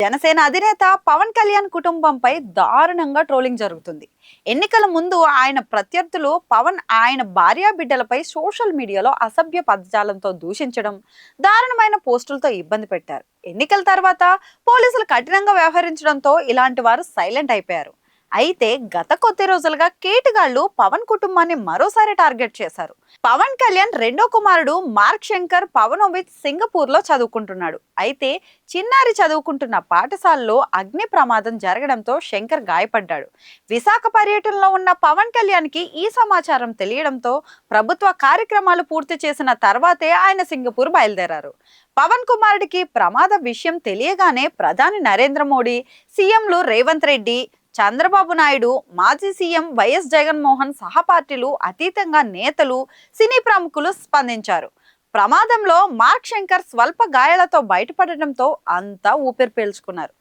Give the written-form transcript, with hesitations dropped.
జనసేన అధినేత పవన్ కళ్యాణ్ కుటుంబంపై దారుణంగా ట్రోలింగ్ జరుగుతుంది. ఎన్నికల ముందు ఆయన ప్రత్యర్థులు పవన్ ఆయన భార్యా బిడ్డలపై సోషల్ మీడియాలో అసభ్య పదజాలంతో దూషించడం, దారుణమైన పోస్టులతో ఇబ్బంది పెట్టారు. ఎన్నికల తర్వాత పోలీసులు కఠినంగా వ్యవహరించడంతో ఇలాంటి వారు సైలెంట్ అయిపోయారు. అయితే గత కొద్ది రోజులుగా కేటుగాళ్లు పవన్ కుటుంబాన్ని మరోసారి టార్గెట్ చేశారు. పవన్ కళ్యాణ్ రెండో కుమారుడు మార్క్ శంకర్ పవనోవిచ్ సింగపూర్ లో చదువుకుంటున్నాడు. అయితే చిన్నారి చదువుకుంటున్న పాఠశాలలో అగ్ని ప్రమాదం జరగడంతో శంకర్ గాయపడ్డాడు. విశాఖ పర్యటనలో ఉన్న పవన్ కళ్యాణ్ కి ఈ సమాచారం తెలియడంతో ప్రభుత్వ కార్యక్రమాలు పూర్తి చేసిన తర్వాతే ఆయన సింగపూర్ బయలుదేరారు. పవన్ కుమారుడికి ప్రమాద విషయం తెలియగానే ప్రధాని నరేంద్ర మోడీ, సీఎంలు రేవంత్ రెడ్డి, చంద్రబాబు నాయుడు, మాజీ సీఎం వైఎస్ జగన్మోహన్ సహా పార్టీలు అతీతంగా నేతలు, సినీ ప్రముఖులు స్పందించారు. ప్రమాదంలో మార్క్ శంకర్ స్వల్ప గాయాలతో బయటపడటంతో అంతా ఊపిరి పీల్చుకున్నారు.